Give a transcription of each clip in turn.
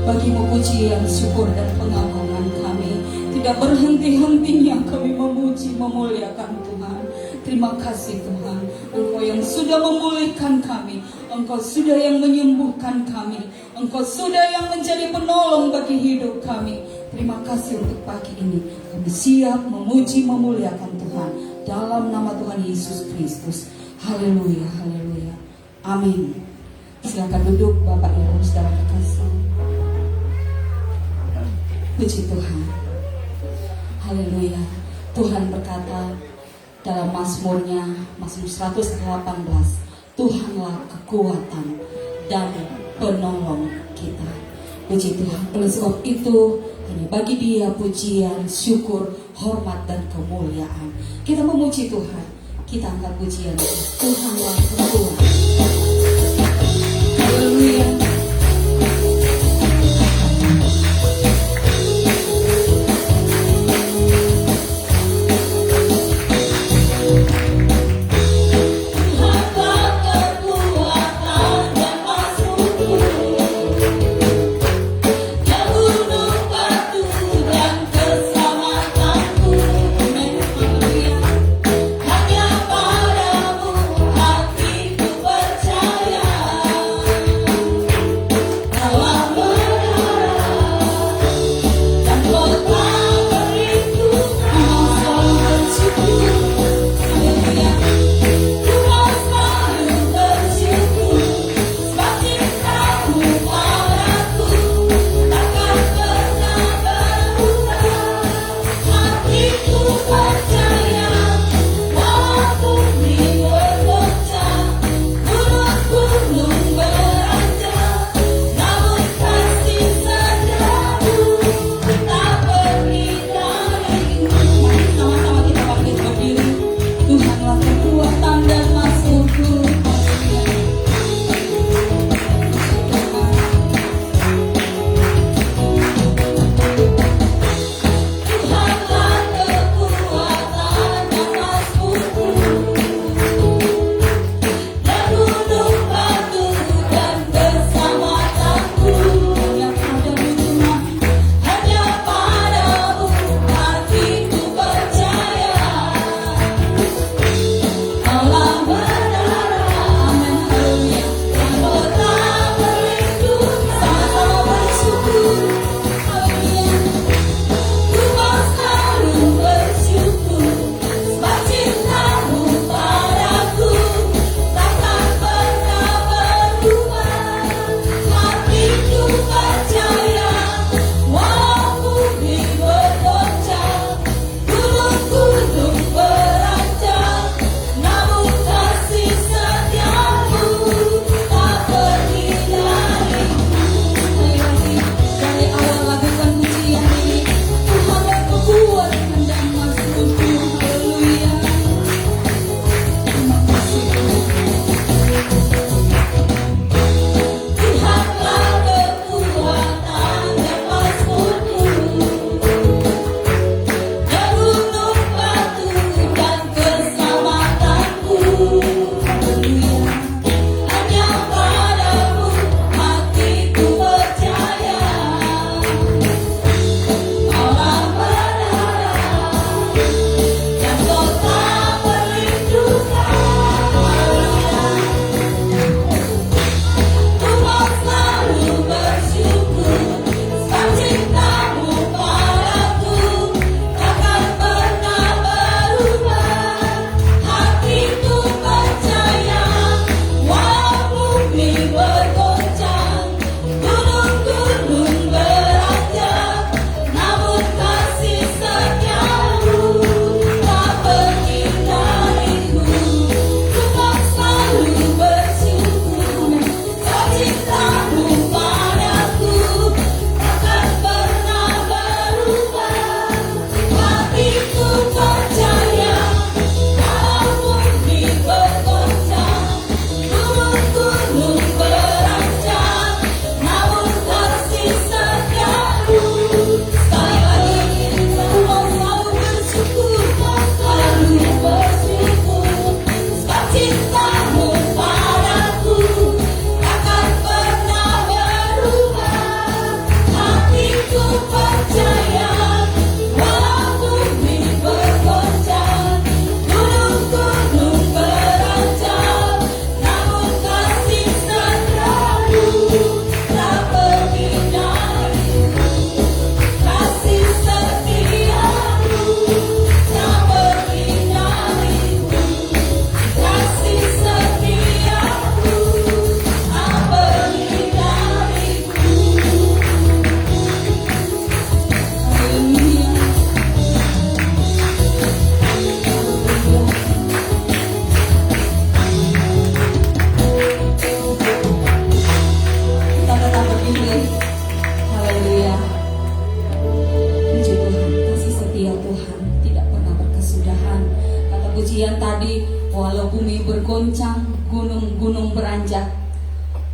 Bagimu pujian, syukur dan pengagungan kami. Tidak berhenti-hentinya kami memuji, memuliakan Tuhan. Terima kasih Tuhan, Engkau yang sudah memulihkan kami, Engkau sudah yang menyembuhkan kami, Engkau sudah yang menjadi penolong bagi hidup kami. Terima kasih untuk pagi ini. Kami siap memuji, memuliakan Tuhan dalam nama Tuhan Yesus Kristus. Haleluya, haleluya. Amin. Silakan duduk Bapak Ibu Saudara kekasih. Puji Tuhan. Haleluya. Tuhan berkata dalam Mazmurnya, Mazmur 118, Tuhanlah kekuatan dan penolong kita. Puji Tuhan. Oleh sebab itu, hanya bagi Dia pujian, syukur, hormat dan kemuliaan. Kita memuji Tuhan. Kita angkat pujian. Tuhanlah kekuatan. Haleluya. Hanya padamu hatiku percaya.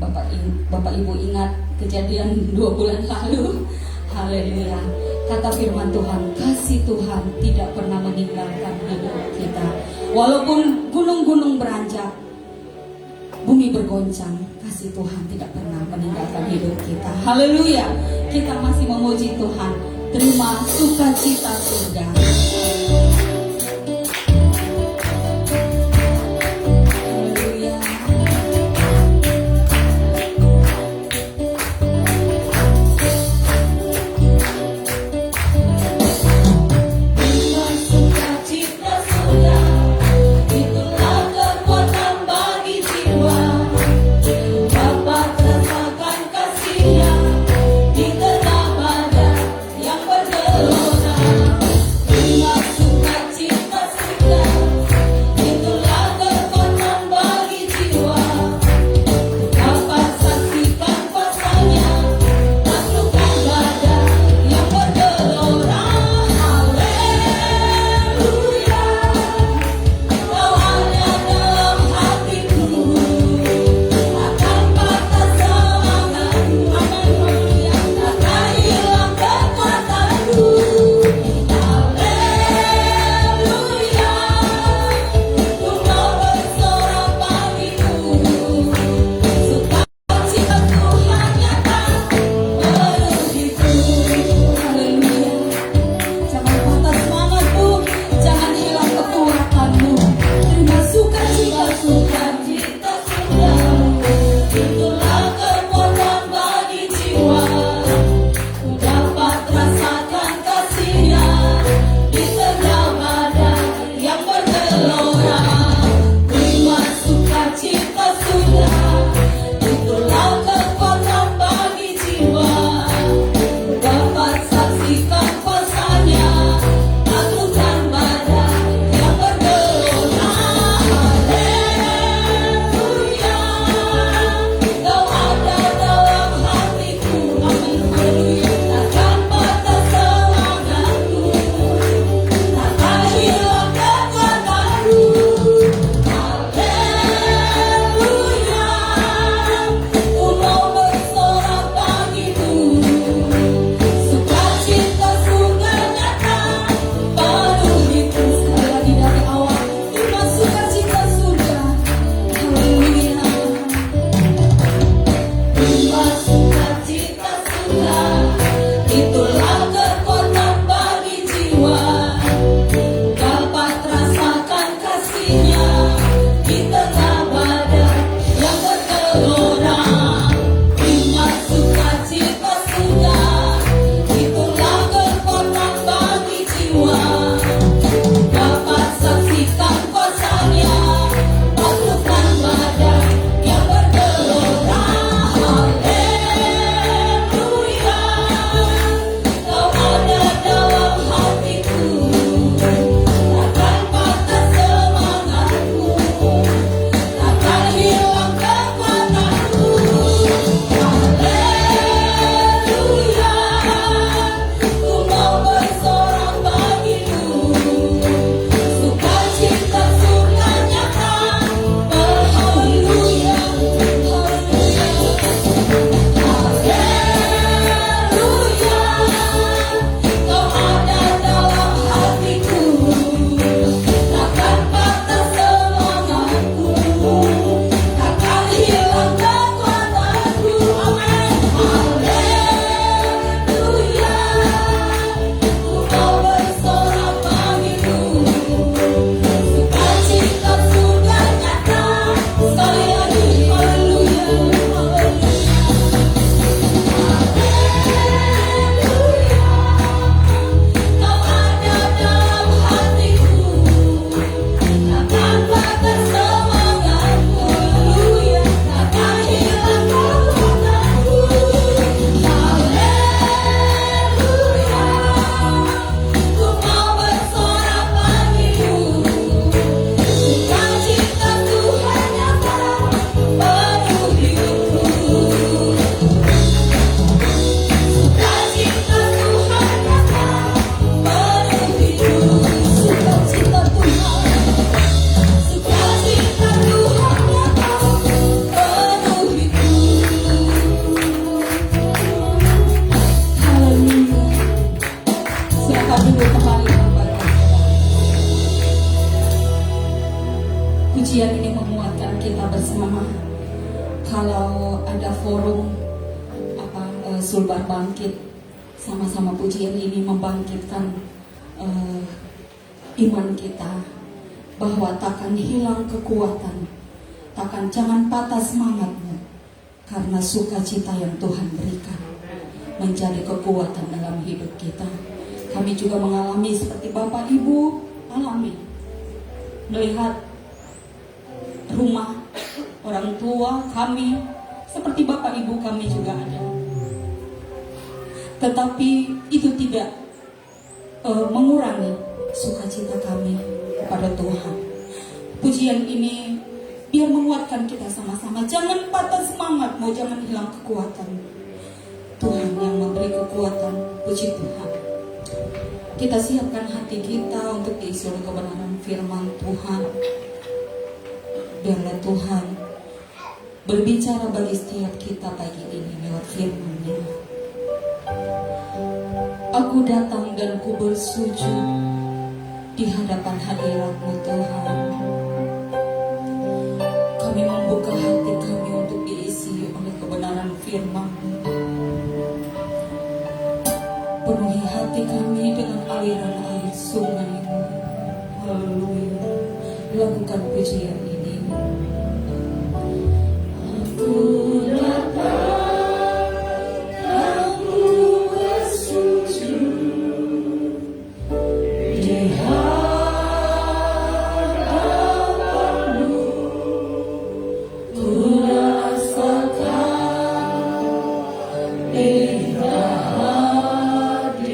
Bapak Ibu ingat kejadian 2 bulan lalu. Haleluya. Kata firman Tuhan, kasih Tuhan tidak pernah meninggalkan hidup kita. Walaupun gunung-gunung beranjak, bumi bergoncang, kasih Tuhan tidak pernah meninggalkan hidup kita. Haleluya. Kita masih memuji Tuhan. Terima sukacita surga. Terima bersama-sama kalau ada forum Sulbar Bangkit, sama-sama pujian ini membangkitkan iman kita bahwa takkan hilang kekuatan, jangan patah semangatmu, karena sukacita yang Tuhan berikan menjadi kekuatan dalam hidup kita. Kami juga mengalami seperti Bapak Ibu alami, melihat rumah orang tua kami seperti Bapak Ibu kami juga ada. Tetapi itu tidak mengurangi sukacita kami kepada Tuhan. Pujian ini biar menguatkan kita sama-sama. Jangan patah semangat, mau jangan hilang kekuatan. Tuhan yang memberi kekuatan, puji Tuhan. Kita siapkan hati kita untuk diisi oleh kebenaran firman Tuhan. Biarlah Tuhan berbicara bagi setiap kita pagi ini lewat firman-Nya. Aku datang dan ku bersujud di hadapan hadirat-Mu Tuhan. Kami membuka hati kami untuk diisi oleh kebenaran firman-Mu. Penuhi hati kami dengan aliran air sungai-Mu. Haleluya. Lakukan pujian ini. Aku datang dan ku bersujud di hadapan-Mu. Ku rasakan indah hadirat-Mu.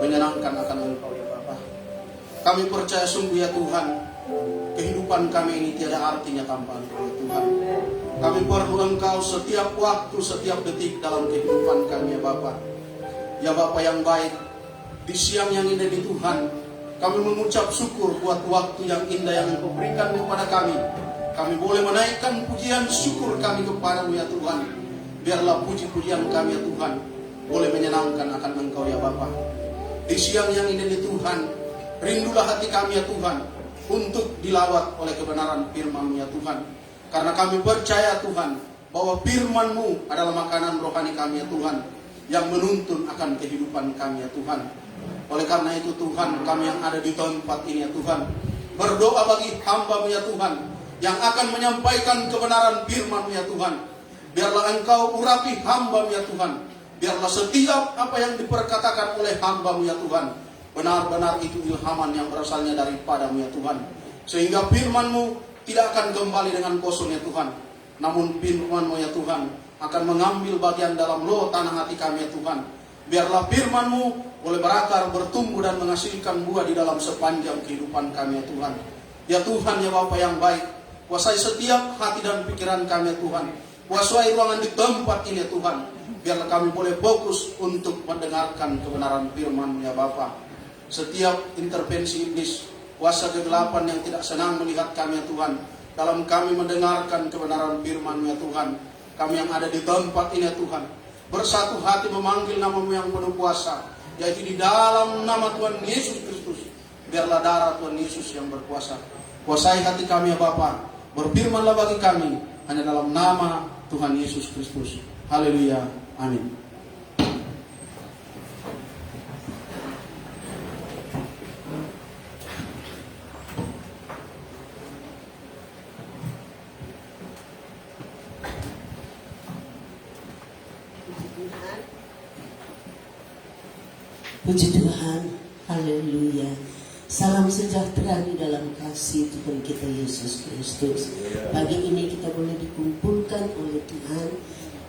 menyenangkan akan Engkau ya Bapa. Kami percaya sungguh ya Tuhan, kehidupan kami ini tiada artinya tanpa Engkau ya Tuhan. Kami perlu Engkau setiap waktu, setiap detik dalam kehidupan kami ya Bapa. Ya Bapa yang baik, di siang yang indah di Tuhan, kami mengucap syukur buat waktu yang indah yang Engkau berikan kepada kami. Kami boleh menaikkan pujian syukur kami kepada-Mu ya Tuhan. Biarlah puji-pujian kami ya Tuhan boleh menyenangkan akan Engkau ya Bapa. Di siang yang indah di Tuhan, rindulah hati kami ya Tuhan untuk dilawat oleh kebenaran firman-Mu ya Tuhan. Karena kami percaya Tuhan bahwa firman-Mu adalah makanan rohani kami ya Tuhan, yang menuntun akan kehidupan kami ya Tuhan. Oleh karena itu Tuhan, kami yang ada di tempat ini ya Tuhan, berdoa bagi hamba-Mu ya Tuhan, yang akan menyampaikan kebenaran firman-Mu ya Tuhan. Biarlah Engkau urapi hamba-Mu ya Tuhan. Biarlah setiap apa yang diperkatakan oleh hamba-Mu ya Tuhan, benar-benar itu ilhaman yang berasalnya daripada-Mu ya Tuhan. Sehingga firman-Mu tidak akan kembali dengan kosong ya Tuhan. Namun firman-Mu ya Tuhan akan mengambil bagian dalam loh tanah hati kami ya Tuhan. Biarlah firman-Mu boleh berakar, bertumbuh dan menghasilkan buah di dalam sepanjang kehidupan kami ya Tuhan. Ya Tuhan ya Bapa yang baik, kuasai setiap hati dan pikiran kami ya Tuhan. Kuasai ruangan di tempat ini ya Tuhan. Biarlah kami boleh fokus untuk mendengarkan kebenaran firman-Mu ya Bapa. Setiap intervensi iblis, kuasa kegelapan yang tidak senang melihat kami ya Tuhan, dalam kami mendengarkan kebenaran firman-Mu ya Tuhan. Kami yang ada di tempat ini ya Tuhan, bersatu hati memanggil nama-Mu yang penuh kuasa, yaitu di dalam nama Tuhan Yesus Kristus. Biarlah darah Tuhan Yesus yang berkuasa. Kuasai hati kami ya Bapa. Berfirmanlah bagi kami hanya dalam nama Tuhan Yesus Kristus. Haleluya. Amin. Puji Tuhan, haleluya. Salam sejahtera di dalam kasih Tuhan kita Yesus Kristus. Pagi ini kita boleh dikumpulkan oleh Tuhan.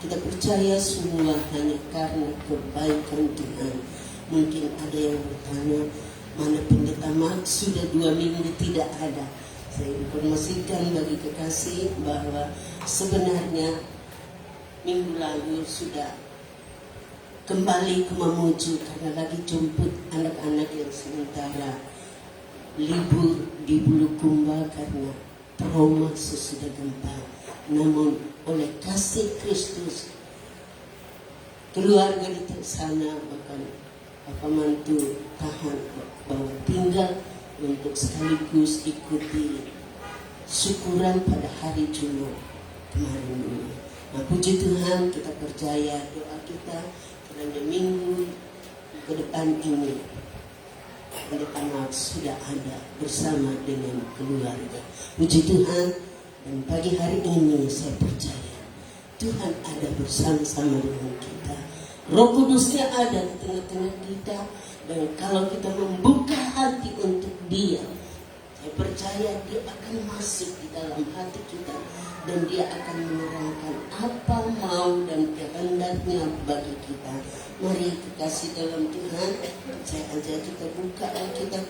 Kita percaya semua hanya karena kebaikan Tuhan. Mungkin ada yang bertanya, mana pendeta Mak? Sudah 2 minggu tidak ada. Saya informasikan bagi kekasih bahwa sebenarnya minggu lalu sudah kembali ke Mamuju karena lagi jemput anak-anak yang sementara libur di Bulukumba karena trauma sesudah gempa. Namun oleh kasih Kristus, keluarga di sana bahkan Bapak Mantu tahan bahwa tinggal untuk sekaligus ikuti syukuran pada hari Jumat kemarin dulu. Nah, puji Tuhan, kita percaya doa kita karena minggu ke depan ini pendeta Mak sudah ada bersama dengan keluarga. Puji Tuhan, dan pagi hari ini saya percaya Tuhan ada bersama-sama dengan kita. Roh Kudusnya ada di tengah-tengah kita, dan kalau kita membuka hati untuk Dia, saya percaya Dia akan masuk di dalam hati kita dan Dia akan menerangkan apa mau dan kehendaknya bagi kita. Mari kekasih dalam Tuhan, saya ajak kita buka Alkitab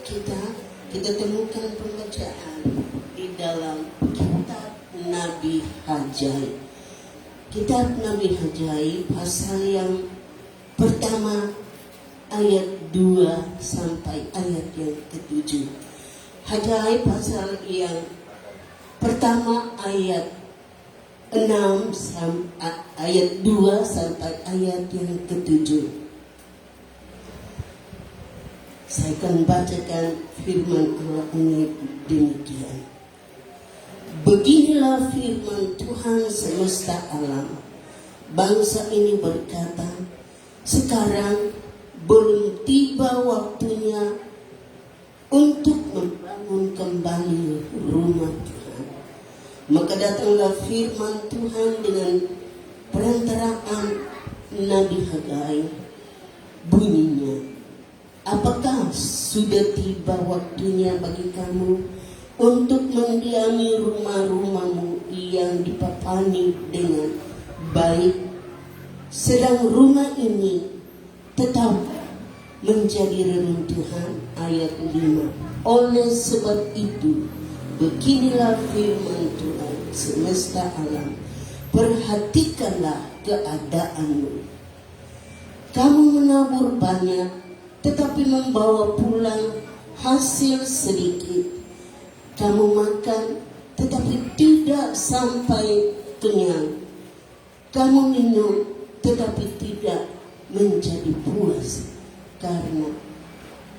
kita temukan pembacaan di dalam kitab Nabi Hagai. Kitab Nabi Hagai pasal yang pertama ayat 2 sampai ayat yang ke-7. Hagai pasal yang pertama ayat 6 ayat 2 sampai ayat yang ke-7. Saya akan bacakan firman Allah ini demikian. Beginilah firman Tuhan semesta alam. Bangsa ini berkata, sekarang belum tiba waktunya untuk membangun kembali rumah Tuhan. Maka datanglah firman Tuhan dengan perantaraan Nabi Hagai. Bunyinya, apakah sudah tiba waktunya bagi kamu untuk mendiami rumah-rumahmu yang dipapani dengan baik, sedang rumah ini tetap menjadi reruntuhan. Ayat 5. Oleh sebab itu, beginilah firman Tuhan semesta alam, perhatikanlah keadaanmu. Kamu menabur banyak, tetapi membawa pulang hasil sedikit. Kamu makan, tetapi tidak sampai kenyang. Kamu minum, tetapi tidak menjadi puas. Karena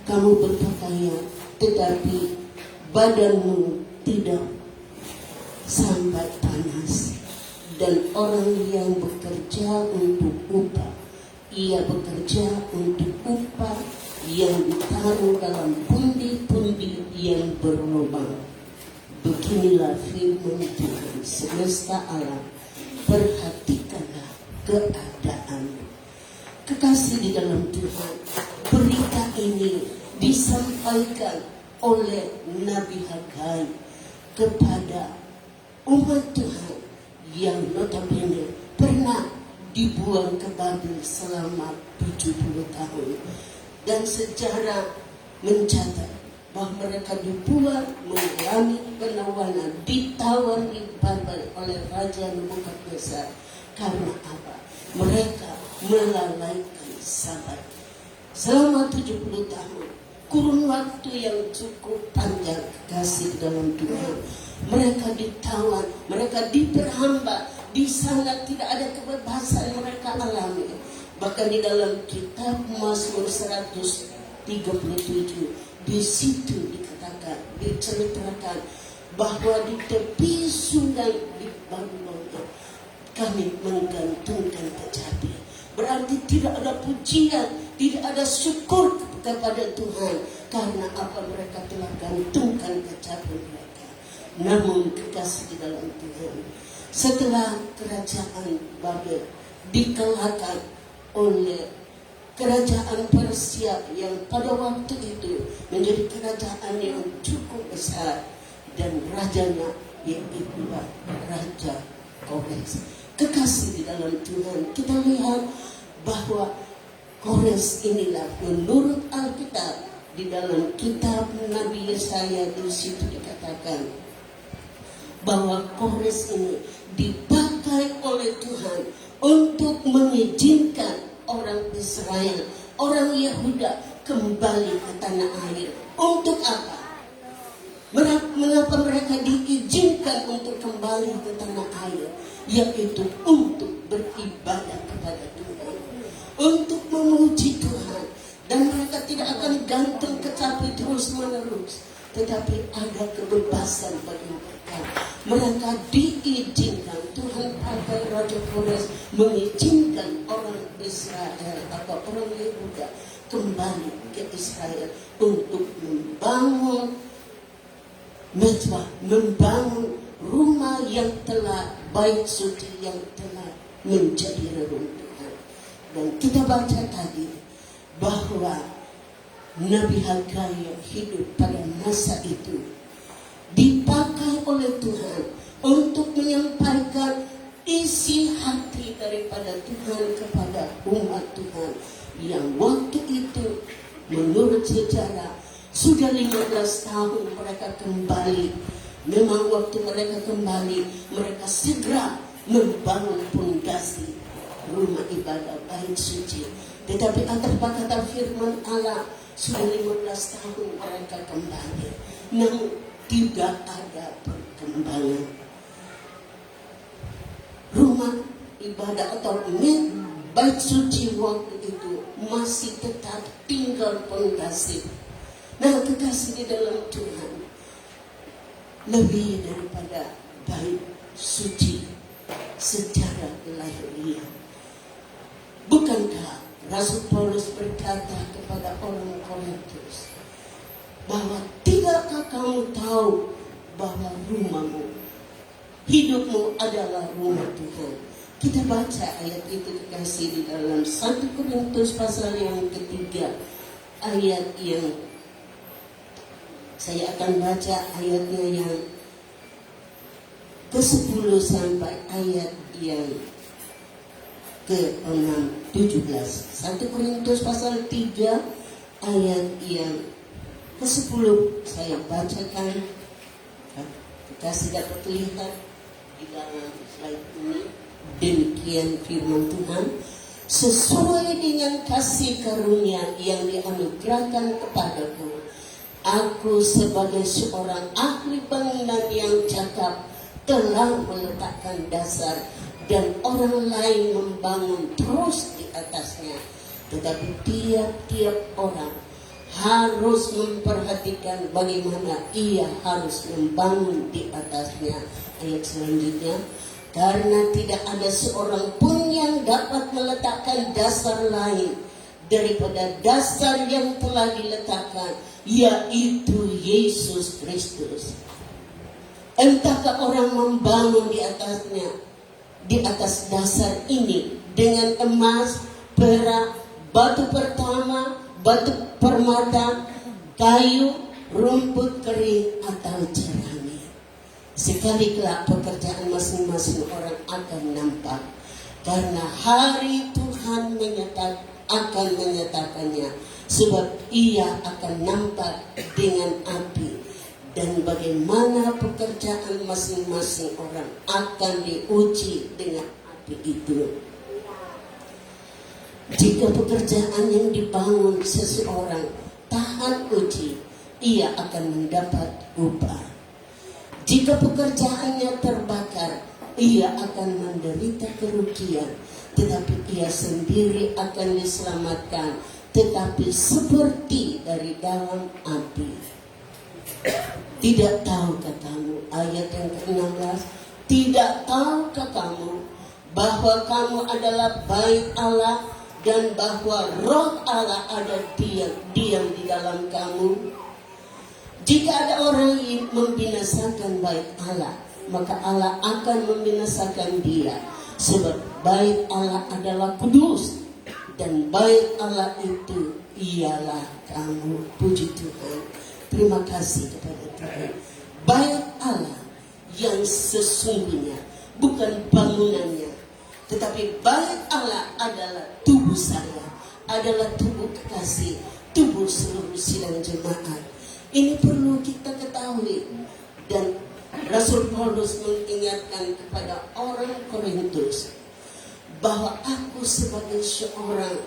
kamu berpakaian, tetapi badanmu tidak sampai panas. Dan orang yang bekerja untuk upah, ia bekerja untuk upah yang ditaruh dalam pundi-pundi yang berlubang. Beginilah firman Tuhan semesta alam, perhatikanlah keadaanmu. Kekasih di dalam Tuhan, berita ini disampaikan oleh Nabi Hagai kepada umat Tuhan yang notabene pernah dibuang ke Babel selama 70 tahun. Dan sejarah mencatat bahwa mereka dibuang, mengalami penawanan, ditawan di Babel oleh Raja Nebukadnezar. Karena apa? Mereka melalaikan sabat. Selama 70 tahun, kurun waktu yang cukup panjang, kasih dalam Tuhan. Mereka ditawan, mereka diperhamba. Di sana tidak ada kebebasan yang mereka alami. Bahkan di dalam kitab Mazmur 137, di situ dikatakan, diceritakan bahwa di tepi sungai di Babilonia kami menggantungkan kecapi. Berarti tidak ada pujian, tidak ada syukur kepada Tuhan. Karena apa? Mereka telah gantungkan kecapi mereka. Namun kekasih di dalam Tuhan, setelah kerajaan Babel dikalahkan oleh kerajaan Persia yang pada waktu itu menjadi kerajaan yang cukup besar, dan rajanya yaitu Raja Kores. Kekasih di dalam Tuhan, kita lihat bahwa Kores inilah menurut Alkitab di dalam kitab Nabi Yesaya, di situ dikatakan bahwa Kores ini dipakai oleh Tuhan untuk mengizinkan orang Israel, orang Yehuda kembali ke tanah air. Untuk apa? Mengapa mereka diizinkan untuk kembali ke tanah air? Yaitu untuk beribadah kepada Tuhan, untuk memuji Tuhan. Dan mereka tidak akan gantung kecapi terus menerus, tetapi ada kebebasan bagi mereka. Mereka diizinkan, Tuhan pakai Raja Kores mengizinkan orang Israel atau orang Yehuda kembali ke Israel untuk membangun mezbah, membangun rumah yang telah, bait suci yang telah menjadi reruntuhan. Dan kita baca tadi bahwa Nabi Hagai yang hidup pada masa itu dipakai oleh Tuhan untuk menyampaikan isi hati daripada Tuhan kepada umat Tuhan yang waktu itu menurut sejarah sudah 15 tahun mereka kembali. Memang waktu mereka kembali, mereka segera membangun pondasi rumah ibadah bait suci. Tetapi apa kata firman Allah, sudah 15 tahun mereka kembali, namun tidak ada perkembangan. Rumah ibadah atau bait suci waktu itu masih tetap tinggal pondasi. Nah, kekasih di dalam Tuhan, lebih daripada bait suci secara lahiriah, bukankah Rasul Paulus berkata kepada orang Korintus bahwa tidakkah kamu tahu bahwa rumahmu, hidupmu adalah rumah Tuhan? Kita baca ayat itu dikasih di dalam 1 Korintus pasal yang ketiga, ayat yang saya akan baca ayatnya yang ke-10 sampai ayat yang ke-17. 1 Korintus pasal 3 ayat yang ke-10 saya bacakan. Kita tidak terlihat di dalam slide ini. Demikian firman Tuhan, sesuai dengan kasih karunia yang dianugerahkan kepadaku, aku sebagai seorang ahli bangunan yang cakap telah meletakkan dasar dan orang lain membangun terus di atasnya. Tetapi tiap-tiap orang harus memperhatikan bagaimana ia harus membangun di atasnya. Ayat selanjutnya, karena tidak ada seorang pun yang dapat meletakkan dasar lain daripada dasar yang telah diletakkan, yaitu Yesus Kristus. Entahkah orang membangun di atasnya, di atas dasar ini dengan emas, perak, batu pertama, batu permata, kayu, rumput kering, atau jerami. Sekali kelak pekerjaan masing-masing orang akan nampak, karena hari Tuhan akan menyatakannya, sebab ia akan nampak dengan api, dan bagaimana pekerjaan masing-masing orang akan diuji dengan api itu. Jika pekerjaan yang dibangun seseorang tahan uji, ia akan mendapat upah. Jika pekerjaannya terbakar, ia akan menderita kerugian, tetapi ia sendiri akan diselamatkan, tetapi seperti dari dalam api. Tidak tahukah kamu, ayat yang ke-16, tidak tahukah kamu bahwa kamu adalah bait Allah dan bahwa roh Allah ada diam di dalam kamu? Jika ada orang yang membinasakan bait Allah, maka Allah akan membinasakan dia. Sebab bait Allah adalah kudus, dan bait Allah itu ialah kamu. Puji Tuhan. Terima kasih kepada Tuhan. Bait Allah yang sesungguhnya, bukan bangunannya, tetapi bait Allah adalah tubuh saya, adalah tubuh kekasih, tubuh seluruh sidang jemaat. Ini perlu kita ketahui, dan Rasul Paulus mengingatkan kepada orang Korintus bahwa aku sebagai seorang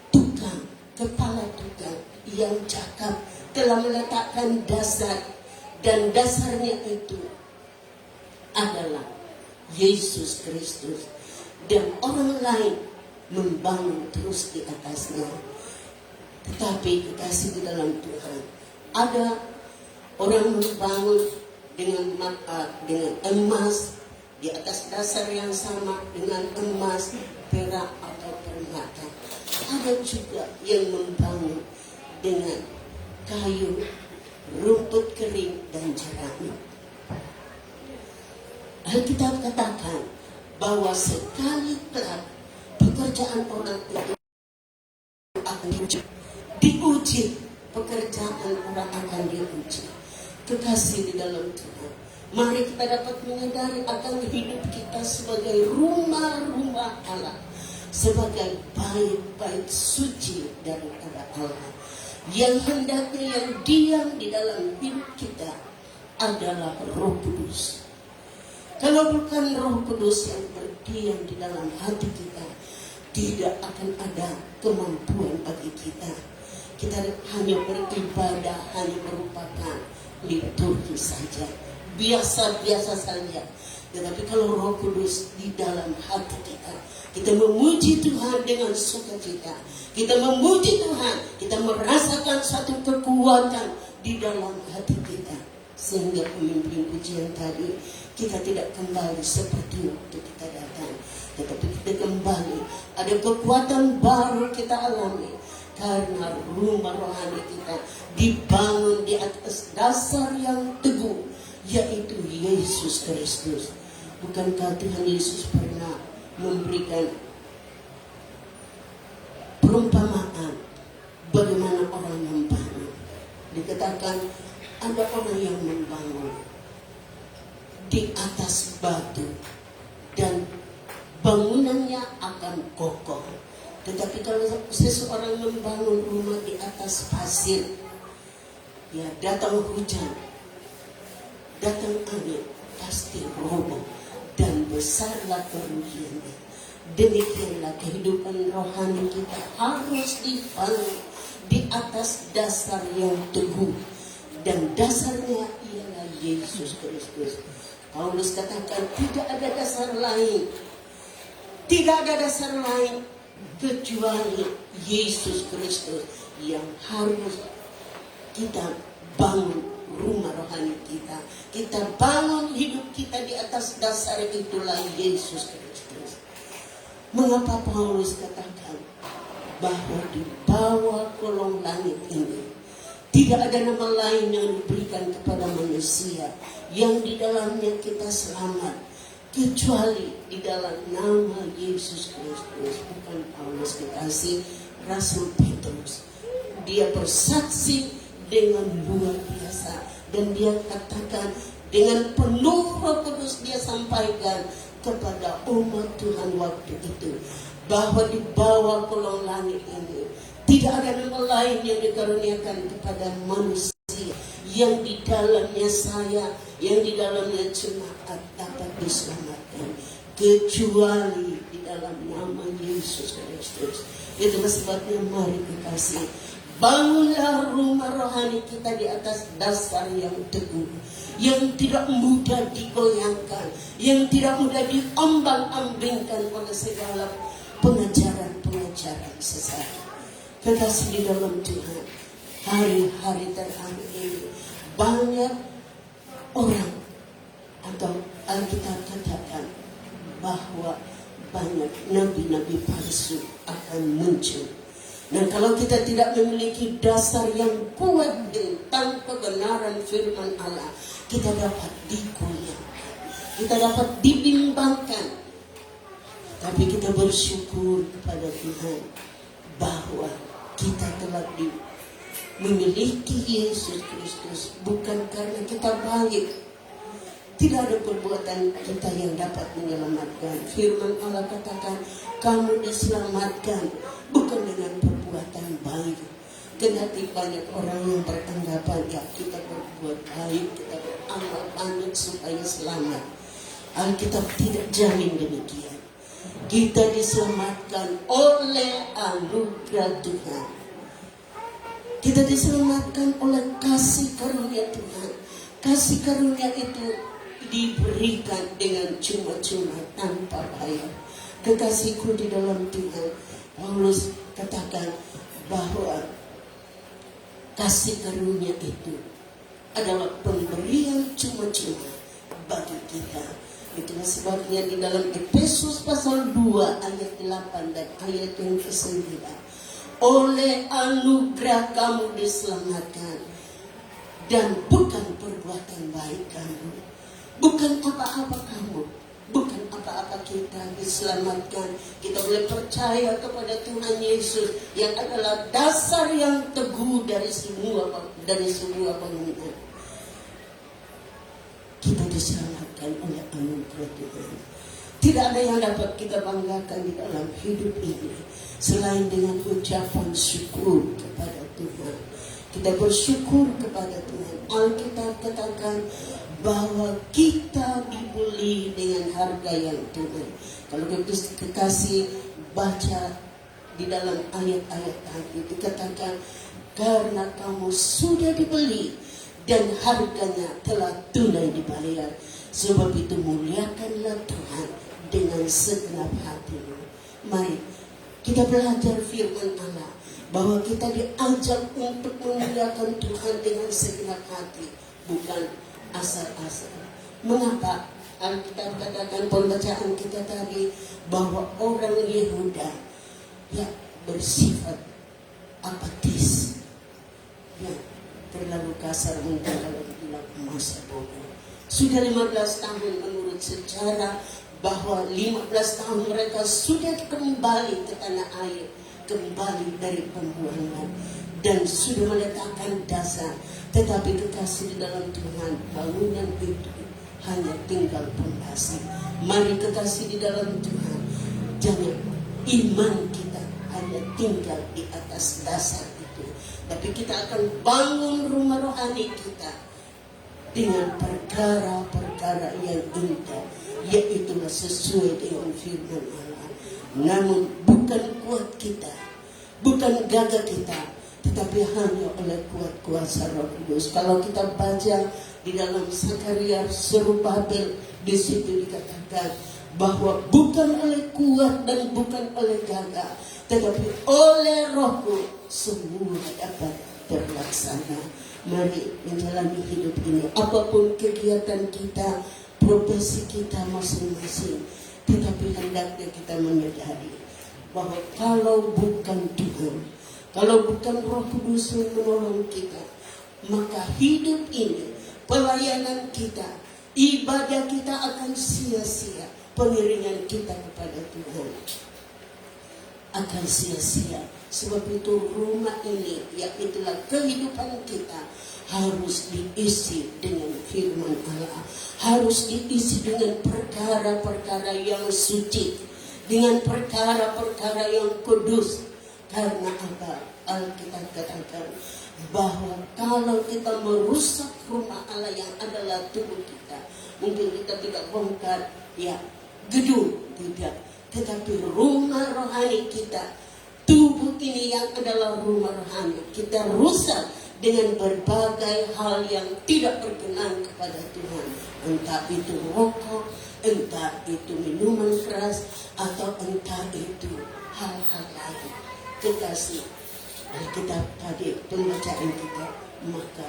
tukang, kepala tukang yang cakap telah meletakkan dasar, dan dasarnya itu adalah Yesus Kristus, dan orang lain membangun terus di atasnya. Tetapi kekasih di dalam Tuhan, ada orang membangun dengan emas di atas dasar yang sama dengan emas, perak atau permata. Ada juga yang membangun dengan kayu, rumput kering, dan jerami. Alkitab katakan bahwa sekali kelak pekerjaan orang itu akan diuji. Pekerjaan orang akan diuji. Kekasih di dalam Tuhan, mari kita dapat menyadari akan hidup kita sebagai rumah-rumah Allah, sebagai bait-bait suci daripada Allah. Yang hendaknya yang diam di dalam hidup kita adalah Roh Kudus. Kalau bukan Roh Kudus yang berdiam di dalam hati kita, tidak akan ada kemampuan bagi kita. Kita hanya beribadah, hanya merupakan liturgi saja, biasa-biasa saja. Tetapi kalau Roh Kudus di dalam hati kita, kita memuji Tuhan dengan sukacita, kita memuji Tuhan, kita merasakan satu kekuatan di dalam hati kita, sehingga pemimpin pujian tadi, kita tidak kembali seperti waktu kita datang, tetapi kita kembali, ada kekuatan baru kita alami. Karena rumah rohani kita dibangun di atas dasar yang teguh, yaitu Yesus Kristus. Bukankah Tuhan Yesus pernah memberikan perumpamaan bagaimana orang membangun? Dikatakan ada orang yang membangun di atas batu, dan bangunannya akan kokoh. Tetapi kalau seseorang membangun rumah di atas pasir, ya datang hujan, datang angin, pasti roboh dan besarlah kerugiannya. Demikianlah kehidupan rohani kita harus dibangun di atas dasar yang teguh, dan dasarnya ialah Yesus Kristus. Paulus katakan tidak ada dasar lain, tidak ada dasar lain kecuali Yesus Kristus yang harus kita bangun rumah rohani kita. Kita bangun hidup kita di atas dasar itulah Yesus Kristus. Mengapa Paulus katakan bahwa di bawah kolong langit ini tidak ada nama lain yang diberikan kepada manusia yang di dalamnya kita selamat kecuali di dalam nama Yesus Kristus. Bukan Paulus kekasih, Rasul Petrus, dia bersaksi dengan luar biasa, dan dia katakan dengan penuh Roh Kudus, dia sampaikan kepada umat Tuhan waktu itu bahwa di bawah kolong langit ini tidak ada nama lain yang dikaruniakan kepada manusia yang di dalamnya saya, yang di dalamnya jemaat dapat diselamatkan kecuali di dalam nama Yesus Kristus. Itulah sebabnya mari kekasih, bangunlah rumah rohani kita di atas dasar yang teguh, yang tidak mudah digoyangkan, yang tidak mudah diombang-ambingkan oleh segala pengajaran-pengajaran sesat. Kekasih di dalam Tuhan, hari-hari terakhir ini banyak orang, atau Alkitab katakan bahwa banyak nabi-nabi palsu akan muncul. Dan kalau kita tidak memiliki dasar yang kuat tentang kebenaran firman Allah, kita dapat digoyangkan, kita dapat dibimbangkan. Tapi kita bersyukur kepada Tuhan bahwa kita telah memiliki Yesus Kristus bukan karena kita baik. Tidak ada perbuatan kita yang dapat menyelamatkan. Firman Allah katakan, kamu diselamatkan bukan dengan perbuatan baik. Kendati banyak orang yang beranggapan, ya kita berbuat baik, kita beramal banyak supaya selamat. Alkitab tidak jamin demikian. Kita diselamatkan oleh anugerah Tuhan. Kita diselamatkan oleh kasih karunia Tuhan. Kasih karunia itu diberikan dengan cuma-cuma tanpa bayar. Kekasihku di dalam Tuhan, Paulus katakan bahwa kasih karunia itu adalah pemberian cuma-cuma bagi kita. Itulah sebabnya di dalam Efesus pasal 2 ayat 8 dan ayat yang ke-9, oleh anugerah kamu diselamatkan, dan bukan perbuatan baik kamu, bukan apa-apa kamu, bukan apa-apa kita diselamatkan. Kita boleh percaya kepada Tuhan Yesus yang adalah dasar yang teguh dari semua bangunan. Kita diselamatkan oleh anugerah Tuhan. Tidak ada yang dapat kita banggakan di dalam hidup ini selain dengan ucapan syukur kepada Tuhan. Kita bersyukur kepada Tuhan. Alkitab katakan bahwa kita dibeli dengan harga yang tunai. Kalau kekasih baca di dalam ayat-ayat tadi, dikatakan karena kamu sudah dibeli dan harganya telah tunai dibayar. Sebab itu muliakanlah Tuhan dengan segenap hatimu. Mari kita belajar firman Allah bahwa kita diajak untuk memuliakan Tuhan dengan segenap hati, bukan asal-asal. Mengapa? Alkitab katakan pembacaan kita tadi bahwa orang Yehuda yang bersifat apatis, yang terlalu kasar mungkin kalau dibilang masa bodoh. Sudah 15 tahun menurut sejarah bahwa 15 tahun mereka sudah kembali ke tanah air, kembali dari pembuangan dan sudah meletakkan dasar. Tetapi kekasih di dalam Tuhan, bangunan itu hanya tinggal pondasi. Mari kekasih di dalam Tuhan, jangan iman kita tidak tinggal di atas dasar itu, tapi kita akan bangun rumah rohani kita dengan perkara-perkara yang indah, yaitu sesuai dengan firman Allah. Namun bukan kuat kita, bukan gagah kita, tetapi hanya oleh kuat kuasa Roh Kudus. Kalau kita baca di dalam Zakaria Zerubabel, di situ dikatakan bahwa bukan oleh kuat dan bukan oleh gagah, tetapi oleh Rohku semua dapat terlaksana. Mari menjalani hidup ini, apapun kegiatan kita, profesi kita masing-masing, tetapi hendaknya kita menyadari bahwa kalau bukan Tuhan, kalau bukan Roh Kudus yang menolong kita, maka hidup ini, pelayanan kita, ibadah kita akan sia-sia. Pengiringan kita kepada Tuhan akan sia-sia. Sebab itu rumah ini, yaitulah kehidupan kita, harus diisi dengan firman Allah, harus diisi dengan perkara-perkara yang suci, dengan perkara-perkara yang kudus. Karena apa? Alkitab katakan bahwa kalau kita merusak rumah Allah yang adalah tubuh kita, mungkin kita tidak bongkar ya gedung, tidak, tetapi rumah rohani kita, tubuh ini yang adalah rumah rohani, kita rusak dengan berbagai hal yang tidak berkenan kepada Tuhan. Entah itu rokok, entah itu minuman keras, atau entah itu hal-hal lain. Kekasih, kita tadi pembacaan kita, maka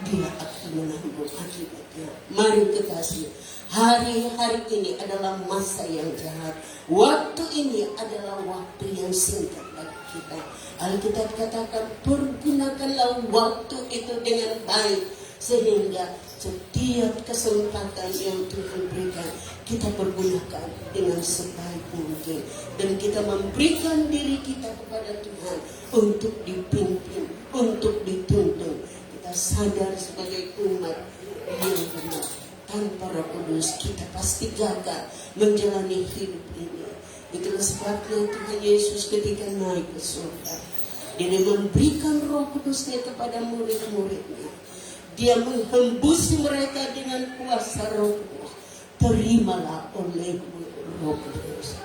dia akan menanggung akibatnya. Mari kekasih, hari-hari ini adalah masa yang jahat. Waktu ini adalah waktu yang singkat bagi kita. Alkitab katakan, pergunakanlah waktu itu dengan baik, sehingga setiap kesempatan yang Tuhan berikan, kita pergunakan dengan sebaik mungkin. Dan kita memberikan diri kita kepada Tuhan untuk dipimpin, untuk dituntun. Kita sadar sebagai umat yang benar, tanpa Roh Kudus kita pasti gagal menjalani hidup ini. Itulah sebabnya Tuhan Yesus ketika naik ke surga, Dia memberikan Roh Kudusnya kepada murid-muridnya. Dia menghembusi mereka dengan kuasa Roh Kudus. Terimalah olehmu Roh Kudus.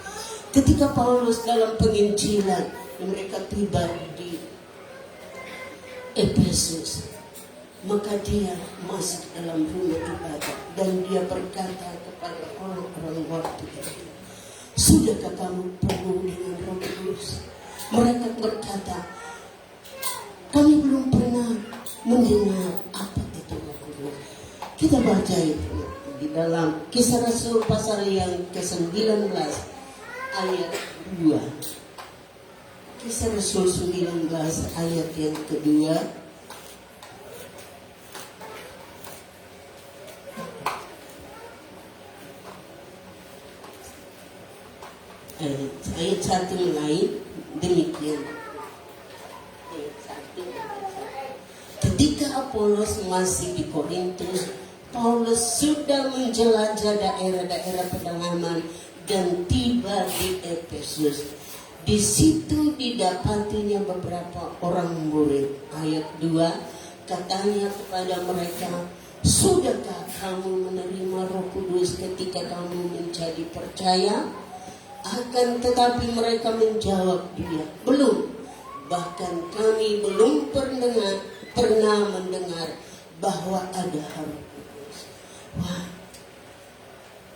Ketika Paulus dalam penginjilan, mereka tiba di Efesus, maka dia masuk dalam rumah ibadah dan dia berkata kepada orang-orang waktu itu, sudahkah kamu penuh dengan Roh Kudus? Mereka berkata, kami belum pernah mendengar apa itu Roh Kudus. Kita baca itu di dalam Kisah Rasul pasal yang ke-19 ayat 2. Kisah Rasul 19 ayat yang kedua. Ayat 1 lain demikian. Ayat 1. Ketika Apolos masih di Korintus, Paulus sudah menjelajah daerah-daerah pedalaman dan tiba di Efesus. Di situ didapatinya beberapa orang murid. Ayat 2, katanya kepada mereka, sudahkah kamu menerima Roh Kudus ketika kamu menjadi percaya? Akan tetapi mereka menjawab dia, belum. Bahkan kami belum pernah mendengar bahwa ada Roh Kudus. Wah,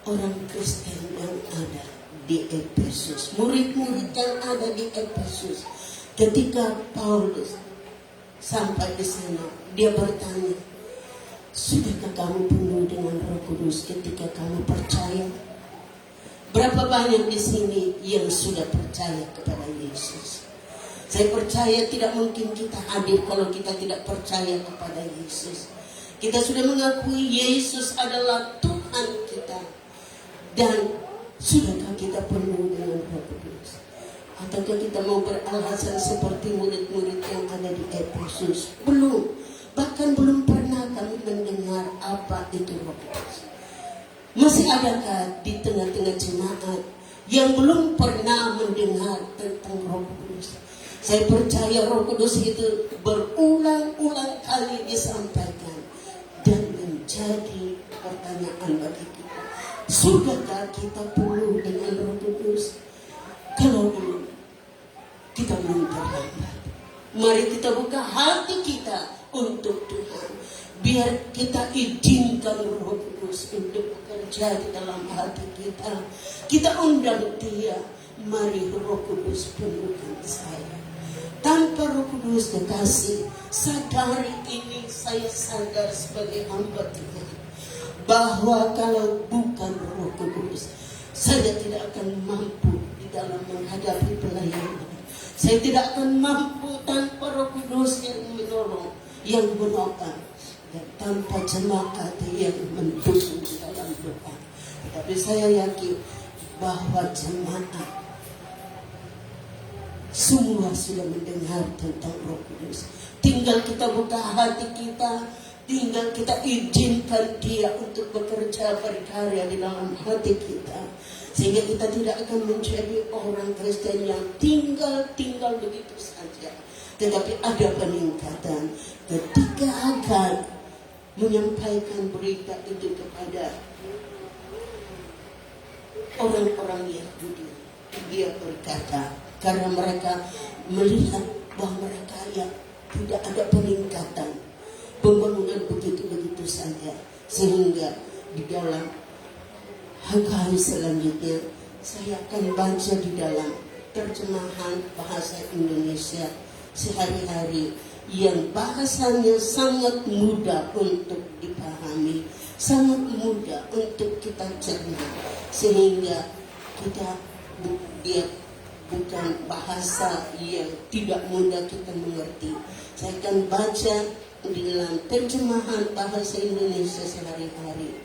orang Kristen yang ada di Efesus, murid-murid yang ada di Efesus, ketika Paulus sampai di sana, dia bertanya, sudahkah kamu penuh dengan Roh Kudus ketika kamu percaya? Berapa banyak di sini yang sudah percaya kepada Yesus? Saya percaya tidak mungkin kita hadir kalau kita tidak percaya kepada Yesus. Kita sudah mengakui Yesus adalah Tuhan kita. Dan sudahkah kita penuh dengan Roh Kudus? Ataukah kita mau beralasan seperti murid-murid yang ada di Efesus? Belum. Bahkan belum pernah kami mendengar apa itu Roh Kudus. Masih adakah di tengah-tengah jemaat yang belum pernah mendengar mendengar tentang Roh Kudus. Saya percaya Roh Kudus itu berulang-ulang kali disampaikan dan menjadi pertanyaan bagi kita. Sudahkah kita penuh dengan Roh Kudus? Kalau belum, kita belum terlambat. Mari kita buka hati kita untuk Tuhan. Biar kita izinkan Roh Kudus untuk bekerja di dalam hati kita. Kita undang Dia, mari Roh Kudus penuhkan saya. Tanpa Roh Kudus kekasih, sadari ini saya sadar sebagai hamba Tuhan, bahwa kalau bukan Roh Kudus, saya tidak akan mampu di dalam menghadapi pelayanan. Saya tidak akan mampu tanpa Roh Kudus yang menolong, yang menopang, dan tanpa jemaat yang mendukung di dalam doa. Tetapi saya yakin bahwa jemaat semua sudah mendengar tentang Roh Kudus. Tinggal kita buka hati kita, tinggal kita izinkan Dia untuk bekerja berkarya di dalam hati kita, sehingga kita tidak akan menjadi orang Kristen yang tinggal begitu saja, tetapi ada peningkatan ketika akan menyampaikan berita itu kepada orang-orang Yahudi. Dia berkata, karena mereka melihat bahwa mereka yang tidak ada peningkatan, pembangunan begitu-begitu saja, sehingga di dalam hari selanjutnya saya akan baca di dalam terjemahan bahasa Indonesia sehari-hari yang bahasanya sangat mudah untuk dipahami, sangat mudah untuk kita cerna, sehingga kita dia bukan bahasa yang tidak mudah kita mengerti. Saya akan baca di dalam terjemahan bahasa Indonesia sehari-hari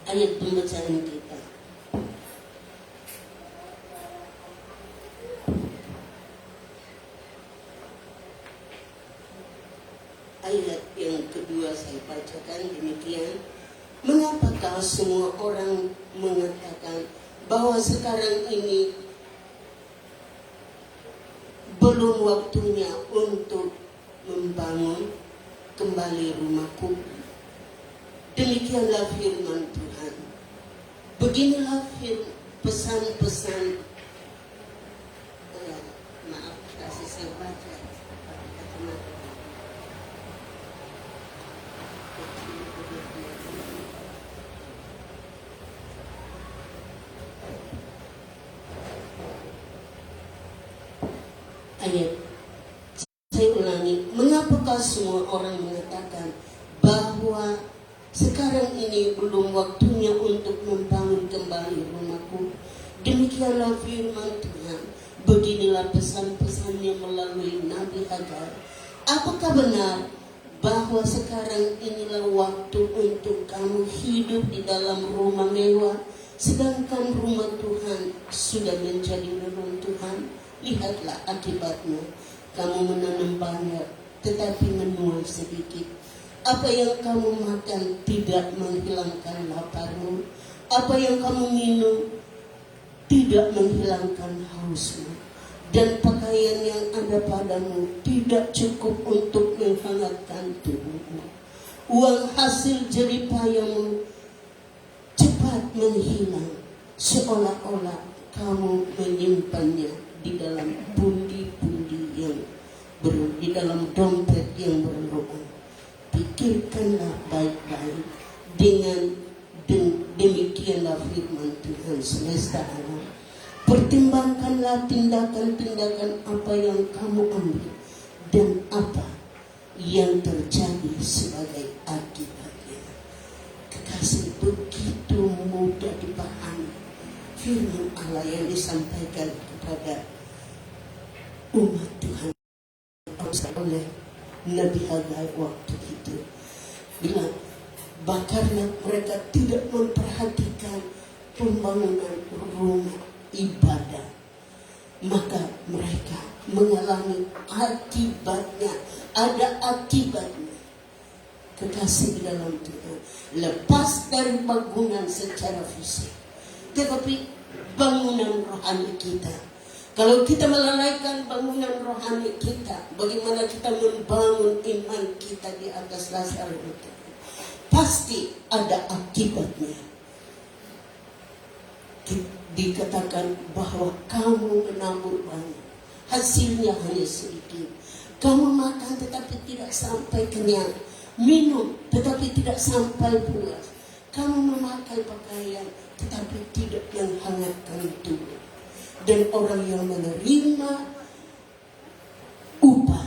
ayat pembacaan kita. Ayat yang kedua saya bacakan demikian. Mengapakah semua orang mengatakan bahwa sekarang ini belum waktunya untuk membangun kembali rumahku? Demikianlah firman Tuhan. Beginilah pesan-pesan. Maaf, kasih saya baca. Ayat, saya ulangi. Mengapakah semua orang mengatakan bahwa sekarang ini belum waktunya untuk membangun kembali rumahku? Demikianlah firman Tuhan. Beginilah pesan-pesannya melalui Nabi Hagar. Apakah benar bahwa sekarang inilah waktu untuk kamu hidup di dalam rumah mewah, sedangkan rumah Tuhan sudah menjadi reruntuhan? Lihatlah akibatnya. Kamu menanam banyak, tetapi menuai sedikit. Apa yang kamu makan tidak menghilangkan laparmu. Apa yang kamu minum tidak menghilangkan hausmu. Dan pakaian yang ada padamu tidak cukup untuk menghangatkan tubuhmu. Uang hasil jeripayamu cepat menghilang, seolah-olah kamu menyimpannya di dalam pundi-pundi yang di dalam dompet yang berlubang. Pikirkanlah baik-baik, dengan demikianlah firman Tuhan semesta alam. Pertimbangkanlah tindakan-tindakan apa yang kamu ambil dan apa yang terjadi sebagai akibatnya. Kekasih, begitu mudah dipahami firman Allah yang disampaikan kepada umat Tuhan oleh Nabi Hagar waktu itu. Bila karena mereka tidak memperhatikan pembangunan rumah ibadah, maka mereka mengalami akibatnya. Ada akibatnya. Kekasih di dalam Tuhan, lepas dari bangunan secara fisik, tetapi bangunan rohani kita. Kalau kita melalaikan bangunan rohani kita, bagaimana kita membangun iman kita di atas dasar itu? Pasti ada akibatnya. Dikatakan bahwa kamu menabur banyak, hasilnya hanya sedikit. Kamu makan tetapi tidak sampai kenyang, minum tetapi tidak sampai puas. Kamu memakai pakaian tetapi tidak menghangatkan tubuh. Dan orang yang menerima upah,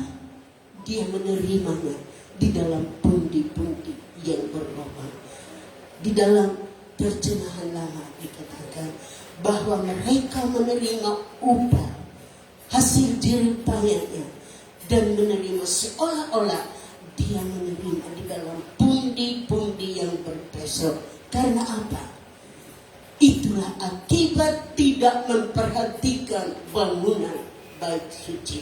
dia menerimanya di dalam pundi-pundi yang berlubang. Di dalam terjemahan lama dikatakan bahwa mereka menerima upah, hasil jerih payahnya, dan menerima seolah-olah dia menerima di dalam pundi-pundi yang berpesong. Karena apa? Itulah akibat tidak memperhatikan bangunan bait suci.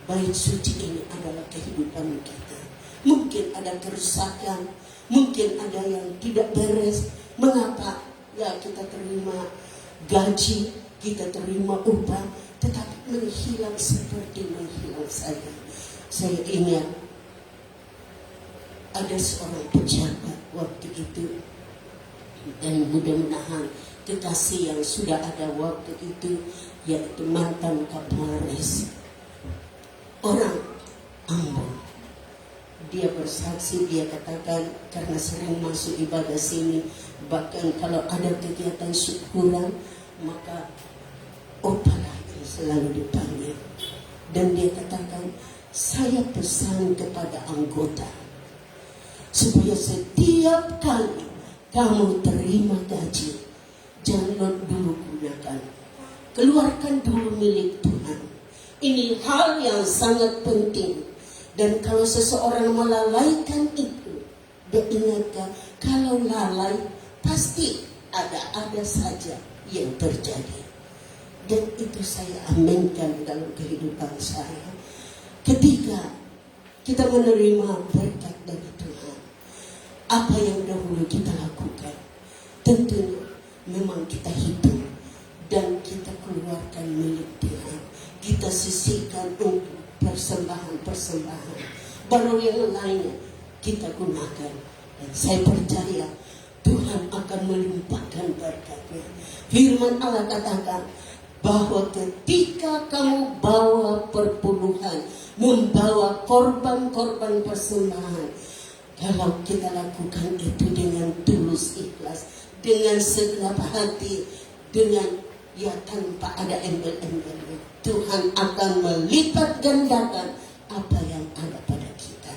Bait suci ini adalah kehidupan kita. Mungkin ada kerusakan, mungkin ada yang tidak beres. Mengapa? Ya, kita terima gaji, kita terima upah, tetapi menghilang seperti menghilang saja. Saya ingat ada seorang pejabat waktu itu, dan mudah-mudahan kekasih yang sudah ada waktu itu, yaitu mantan Kapolres, orang Ambon. Dia bersaksi, dia katakan karena sering masuk ibadah sini, bahkan kalau ada kegiatan syukuran maka Opala yang selalu dipanggil. Dan dia katakan, saya pesan kepada anggota supaya setiap kali kamu terima gaji, jangan dulu gunakan, keluarkan dulu milik Tuhan. Ini hal yang sangat penting. Dan kalau seseorang melalaikan itu, dia ingatkan, kalau lalai pasti ada saja yang terjadi. Dan itu saya aminkan dalam kehidupan saya. Ketika kita menerima berkat dari Tuhan, apa yang dahulu kita lakukan, tentunya memang kita hitung dan kita keluarkan milik Tuhan. Kita sisihkan untuk persembahan-persembahan. Baru yang lainnya kita gunakan. Dan saya percaya Tuhan akan melimpahkan berkatnya. Firman Allah katakan bahwa ketika kamu bawa perpuluhan, membawa korban-korban persembahan, kalau kita lakukan itu dengan tulus ikhlas, dengan segenap hati, dengan tanpa ada embel-embelnya, Tuhan akan melipat gandakan apa yang ada pada kita.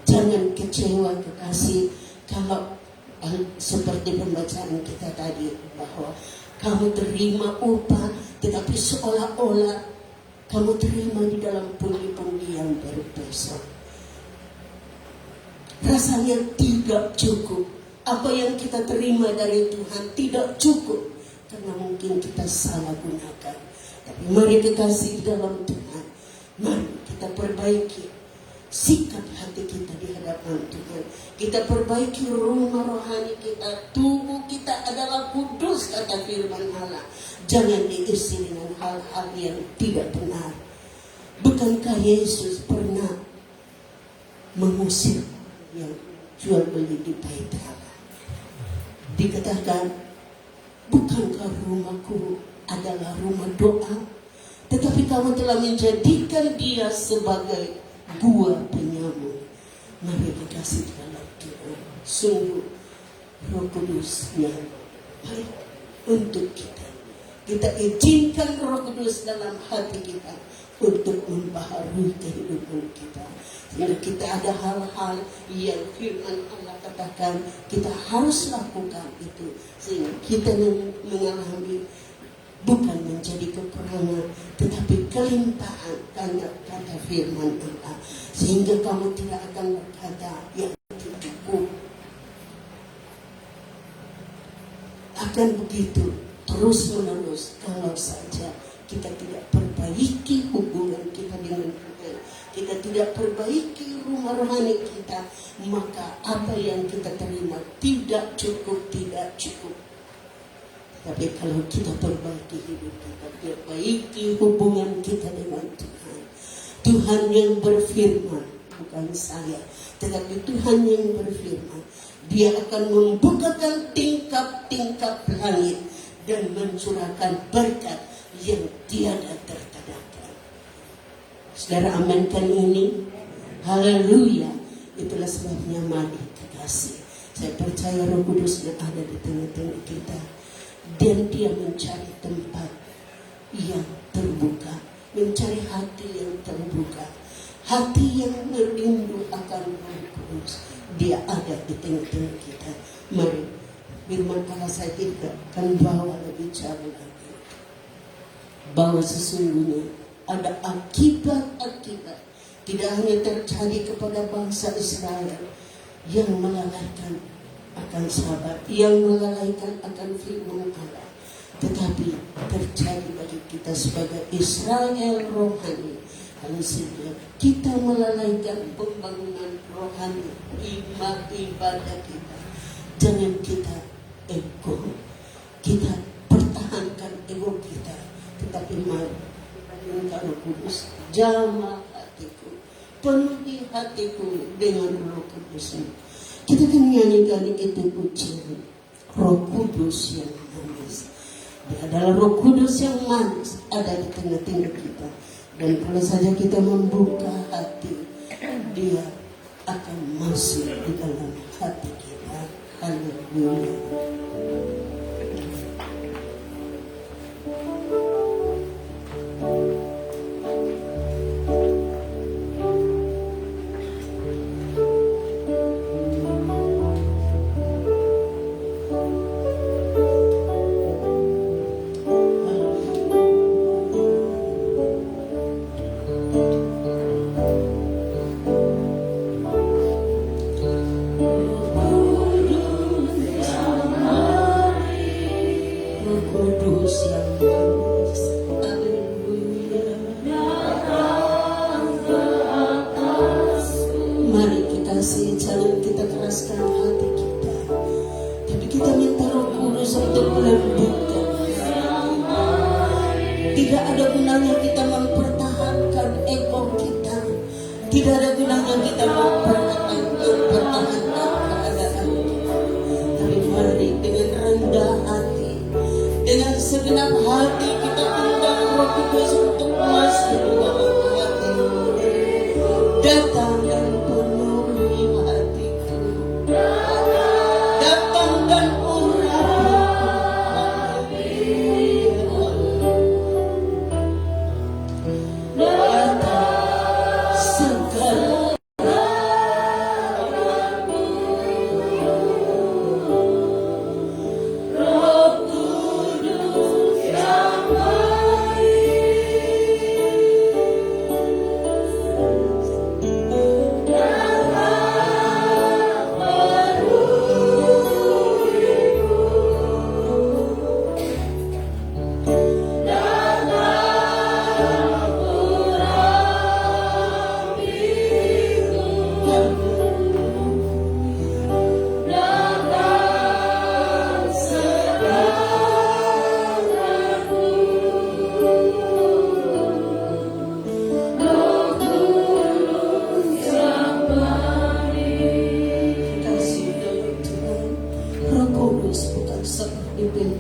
Jangan kecewa kekasih kalau seperti pembacaan kita tadi, bahwa kamu terima upah tetapi seolah-olah kamu terima di dalam pundi-pundi yang berpesong. Rasanya tidak cukup. Apa yang kita terima dari Tuhan tidak cukup, karena mungkin kita salah gunakan. Tapi mari kekasih dalam Tuhan, mari kita perbaiki sikap hati kita di hadapan Tuhan. Kita perbaiki rumah rohani kita. Tubuh kita adalah kudus, kata firman Allah. Jangan diisi dengan hal-hal yang tidak benar. Bukankah Yesus pernah mengusir yang jual beli di bait Allah? Dikatakan, bukankah rumahku adalah rumah doa, tetapi kamu telah menjadikan dia sebagai gua penyamuk. Mari dikasih dalam Tuhan. Sungguh Roh Kudus yang baik untuk kita. Kita izinkan Roh Kudus dalam hati kita untuk membaharui kehidupan kita. Sehingga kita ada hal-hal yang firman Allah katakan kita harus lakukan itu, sehingga kita mengalami bukan menjadi kekurangan, tetapi kelimpahan, karena kata firman Allah. Sehingga kamu tidak akan berkata yang cukup. Akan begitu terus menerus kalau saja kita tidak perbaiki hubungan kita dengan Tuhan, kita tidak perbaiki rumah rohani kita, maka apa yang kita terima tidak cukup, tidak cukup. Tapi kalau kita perbaiki hidup kita, perbaiki hubungan kita dengan Tuhan. Tuhan yang berfirman, bukan saya, tetapi Tuhan yang berfirman. Dia akan membukakan tingkap-tingkap langit dan mencurahkan berkat yang tiada tertandingan. Saudara amankan ini. Haleluya. Itulah sebabnya mari kekasih. Saya percaya Roh Kudus yang ada di tengah-tengah kita. Dan dia mencari tempat yang terbuka, mencari hati yang terbuka, hati yang merindu akan Roh Kudus. Dia ada di tengah-tengah kita. Mari, firman Allah saya tidak akan bawa lebih jauh lagi, bahwa sesungguhnya ada akibat-akibat tidak hanya terjadi kepada bangsa Israel yang melalaikan akan sahabat, yang melalaikan akan firman Allah, tetapi terjadi bagi kita sebagai Israel rohani. Kalau sehingga kita melalaikan pembangunan rohani, ibadah kita, jangan kita ego, kita pertahankan ego kita, tetapi mari minta Roh Kudus, jamah hatiku, penuhi hatiku dengan Roh Kudus. Kita akan nyanyikan itu pujian Roh Kudus yang manis. Dia adalah Roh Kudus yang manis ada di tengah-tengah kita. Dan kalau saja kita membuka hati, dia akan masuk di dalam hati kita. Haleluya. Jangan kita keraskan hati kita, tapi kita minta Roh Kudus untuk melembutkan. Tidak ada gunanya kita mempertahankan ego kita, tidak ada gunanya kita mempertahankan keadaan kita. Tapi mari dengan rendah hati, dengan segenap hati kita undang Roh Kudus untuk masuk di dalam hati. Datang dan penuhi hatiku, datang dan urapi datang segala Roh Kudus yang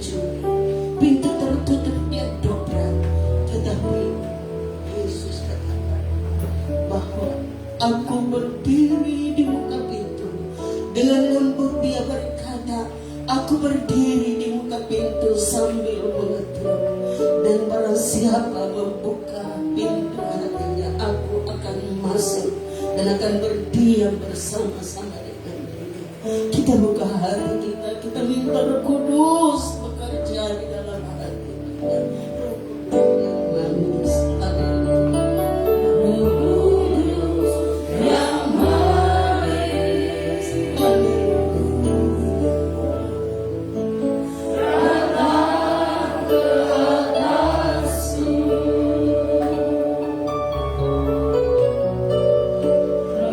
pintu tertutup dia dobrak, tetapi Yesus katakan bahwa aku berdiri di muka pintu. Dengan lembut dia berkata, aku berdiri di muka pintu sambil mengetuk, dan barang siapa membuka pintu hatinya, aku akan masuk dan akan berdiam bersama-sama dengan dia. Kita buka hati kita minta Roh Kudus bekerja di dalam hati kita. Roh Kudus yang manis, Roh Kudus yang manis, datang ke atasku.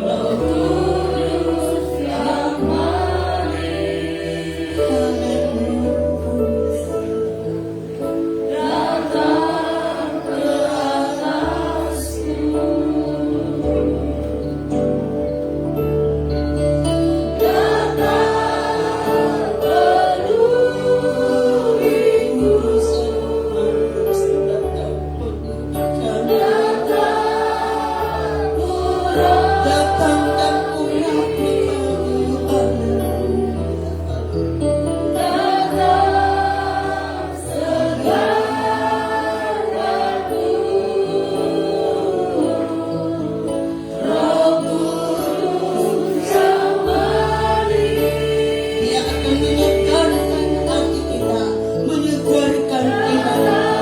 Roh Kudus yang manis, datang dan urapi kami. Dia akan menyegarkan hati kita, menyegarkan iman.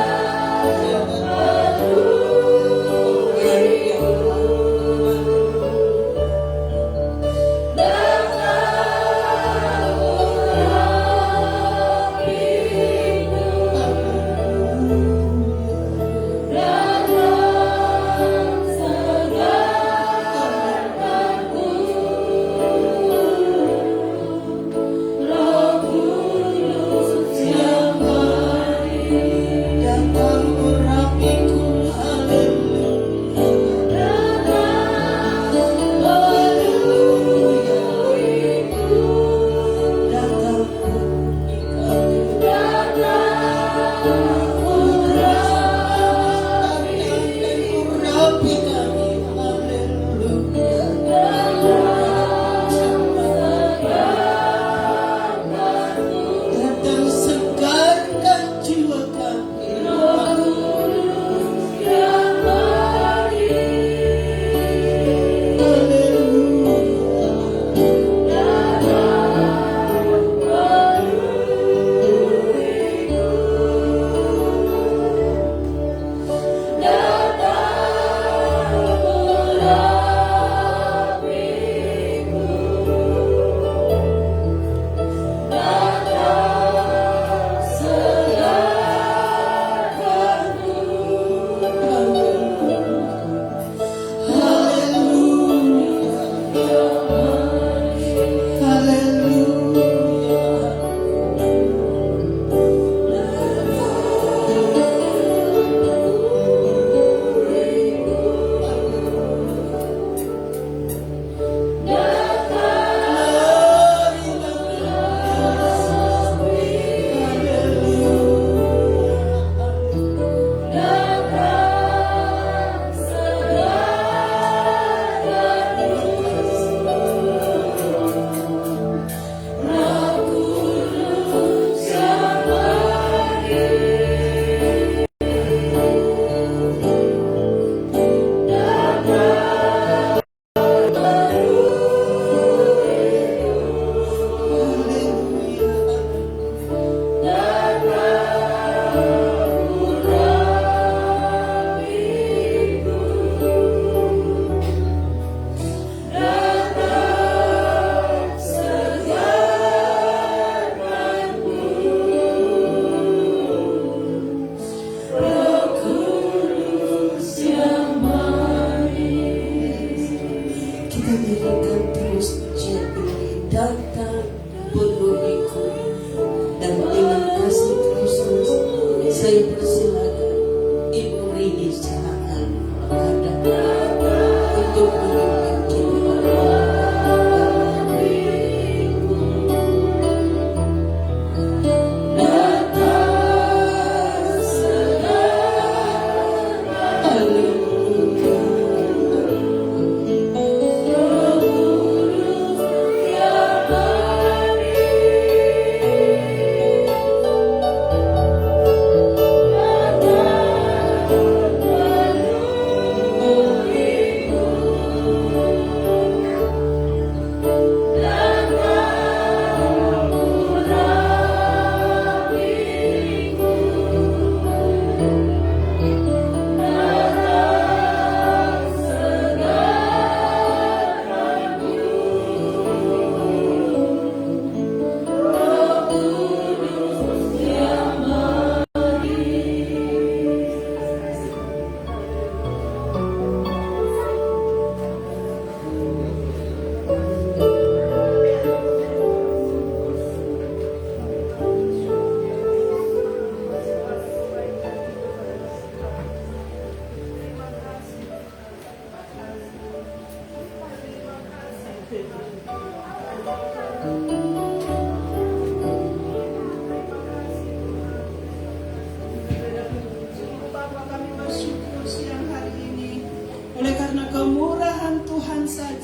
Datang urapiku, haleluya. Datang urapi kami, datang segarkan jiwa kami. Kita nyanyikan terus pujian ini, datang penuhiku, dan dengan kasih Kristus saya persilakan Ibu Rini Cahaan untuk memimpin kita. Oleh karena kemurahan Tuhan saja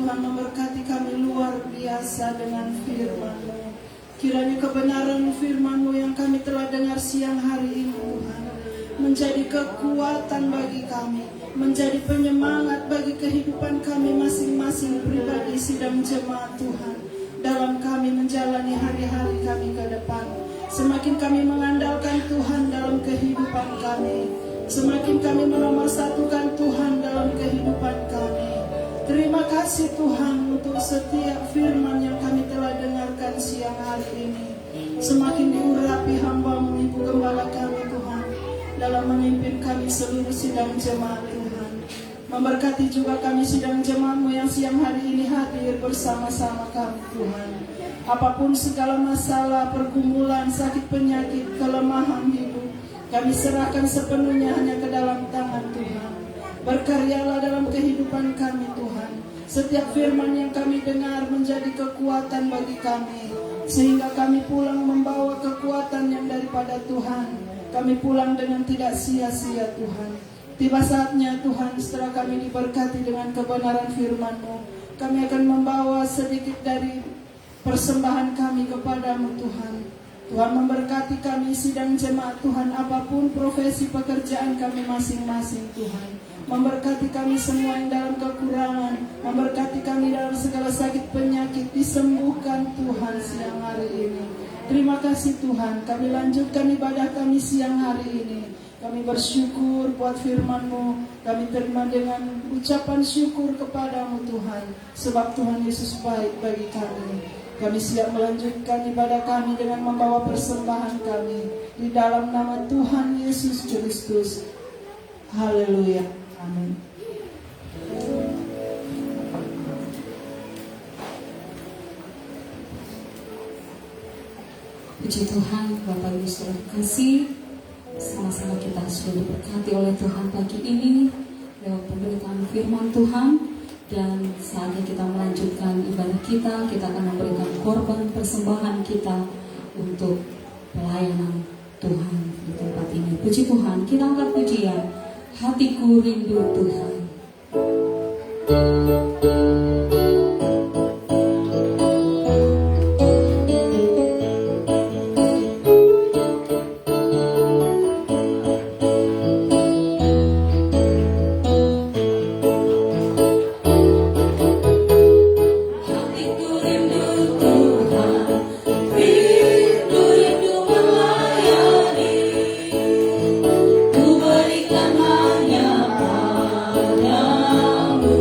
Tuhan memberkati kami luar biasa dengan firman-Mu. Kiranya kebenaran firman-Mu yang kami telah dengar siang hari ini Tuhan menjadi kekuatan bagi kami, menjadi penyemangat bagi kehidupan kami masing-masing pribadi sidang jemaat Tuhan, dalam kami menjalani hari-hari kami ke depan. Semakin kami mengandalkan Tuhan dalam kehidupan kami, semakin kami menomorsatukan Tuhan dalam kehidupan kami. Terima kasih Tuhan untuk setiap firman yang kami telah dengarkan siang hari ini. Semakin diurapi hamba-Mu Ibu Gembala kami Tuhan dalam memimpin kami seluruh sidang jemaat Tuhan. Memberkati juga kami sidang jemaat-Mu yang siang hari ini hadir bersama-sama kami Tuhan. Apapun segala masalah, pergumulan, sakit penyakit, kelemahan hidup, kami serahkan sepenuhnya hanya ke dalam tangan Tuhan. Berkaryalah dalam kehidupan kami Tuhan. Setiap firman yang kami dengar menjadi kekuatan bagi kami, sehingga kami pulang membawa kekuatan yang daripada Tuhan. Kami pulang dengan tidak sia-sia Tuhan. Tiba saatnya Tuhan, setelah kami diberkati dengan kebenaran firman-Mu, kami akan membawa sedikit dari persembahan kami kepadamu Tuhan. Tuhan memberkati kami sidang jemaat Tuhan, apapun profesi pekerjaan kami masing-masing Tuhan. Memberkati kami semua yang dalam kekurangan, memberkati kami dalam segala sakit penyakit, disembuhkan Tuhan siang hari ini. Terima kasih Tuhan, kami lanjutkan ibadah kami siang hari ini. Kami bersyukur buat firman-Mu, kami terima dengan ucapan syukur kepadamu Tuhan, sebab Tuhan Yesus baik bagi kami. Kami siap melanjutkan ibadah kami dengan membawa persembahan kami di dalam nama Tuhan Yesus Kristus. Haleluya. Amin. Puji Tuhan, Bapak Ibu Saudara kasih, sama-sama kita sudah diberkati oleh Tuhan pagi ini lewat pemberitaan firman Tuhan. Dan saatnya kita melanjutkan ibadah kita akan memberikan korban persembahan kita untuk pelayanan Tuhan di tempat ini. Puji Tuhan, kita angkat pujian, hatiku rindu Tuhan. Berikan hanya padamu.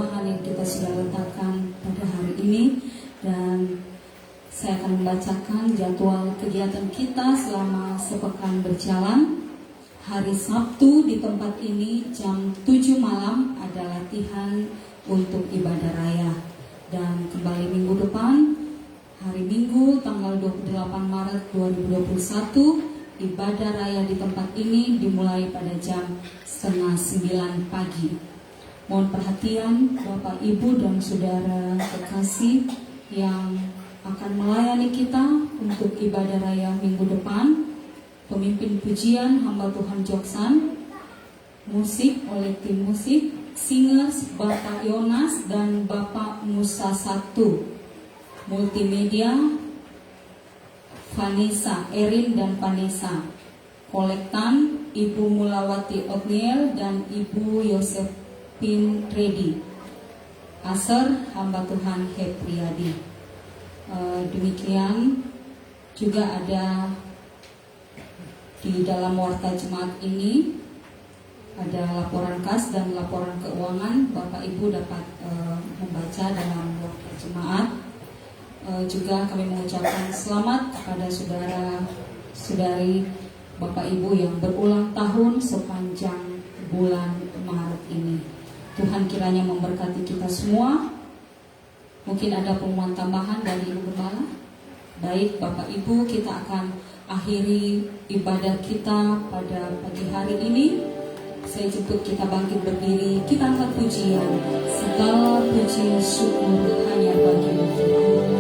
terjemahan yang kita sudah letakkan pada hari ini, dan saya akan membacakan jadwal kegiatan kita selama sepekan berjalan. Hari Sabtu di tempat ini jam 7 malam ada latihan untuk ibadah raya. Dan kembali minggu depan, hari Minggu tanggal 28 Maret 2021, ibadah raya di tempat ini dimulai pada jam 8:30 pagi. Mohon perhatian Bapak, Ibu, dan Saudara kekasih yang akan melayani kita untuk ibadah raya minggu depan. Pemimpin pujian hamba Tuhan Joksan, musik oleh tim musik, singers Bapak Yonas dan Bapak Musa 1, multimedia Vanessa, Erin dan Vanessa, kolektan Ibu Mulawati Otniel dan Ibu Yosefin Redi, aser hamba Tuhan Hepriadi. Demikian juga ada di dalam warta jemaat ini ada laporan kas dan laporan keuangan. Bapak Ibu dapat membaca dalam warta jemaat. Juga kami mengucapkan selamat kepada saudara-saudari Bapak Ibu yang berulang tahun sepanjang bulan Maret ini. Tuhan kiranya memberkati kita semua. Mungkin ada pengumuman tambahan dari Ibu Gembala. Baik Bapak Ibu, kita akan akhiri ibadah kita pada pagi hari ini. Saya jemput kita bangkit berdiri, kita angkat pujian. Segala puji syukur hanya bagi Tuhan.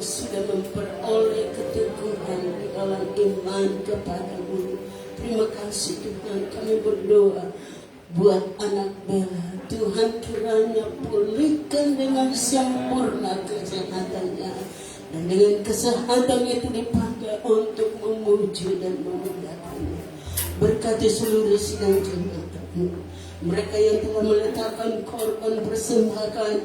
Sudah memperoleh keteguhan di dalam iman kepadamu. Terima kasih Tuhan, kami berdoa buat anak Bella. Tuhan kiranya pulihkan dengan sempurna kesehatannya, dan dengan kesehatan itu dipakai untuk memuji dan memuliakannya. Berkati seluruh sidang jemaat-Mu, mereka yang telah meletakkan korban persembahan,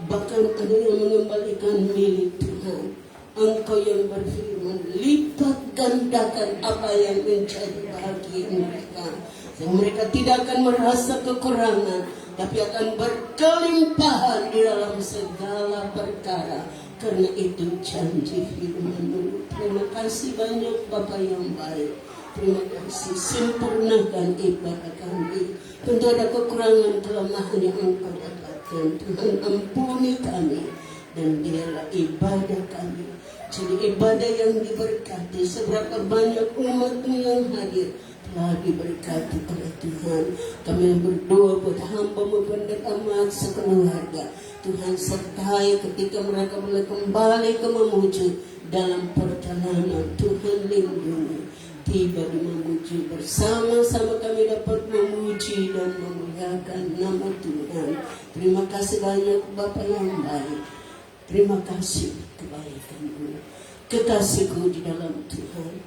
bahkan ada yang mengembalikan milik Tuhan. Engkau yang berfirman, lipat gandakan apa yang menjadi bagian mereka. Dan mereka tidak akan merasa kekurangan, tapi akan berkelimpahan di dalam segala perkara. Karena itu janji firman-Mu. Terima kasih banyak Bapa yang baik. Terima kasih, sempurnakan ibadah kami. Tentu ada kekurangan, kelemahan yang Engkau dapatkan. Tuhan ampuni kami. Dan biarlah ibadah kami jadi ibadah yang diberkati. Seberapa banyak umat-Mu yang hadir telah diberkati oleh Tuhan. Kami berdoa buat hamba-Mu Pendeta Ahmad sekeluarga. Tuhan sertai ketika mereka mulai kembali ke Mamuju dalam perjalanan. Tuhan lindungi. Tiba di Mamuju bersama-sama kami dapat memuji dan memuliakan nama Tuhan. Terima kasih banyak Bapa yang baik. Terima kasih kebaikan-Mu, kekasih-Ku di dalam Tuhan.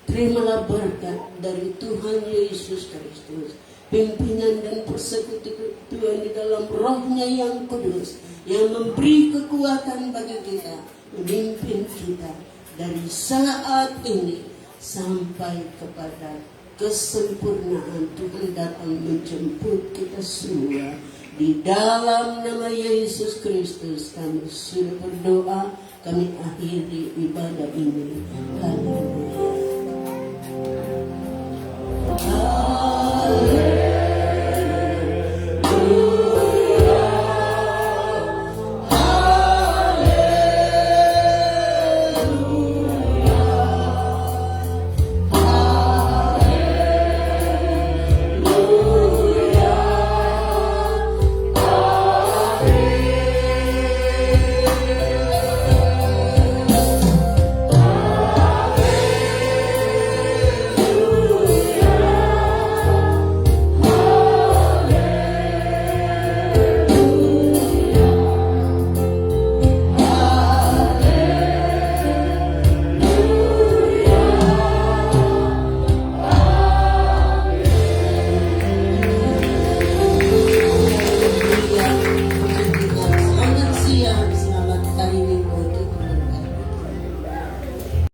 Terimalah berkat dari Tuhan Yesus Kristus, pimpinan dan persekutuan di dalam Roh-Nya yang kudus, yang memberi kekuatan bagi kita, memimpin kita dari saat ini sampai kepada kesempurnaan. Tuhan datang menjemput kita semua. Di dalam nama Yesus Kristus kami sudah berdoa, kami akhiri ibadah ini. Haleluya.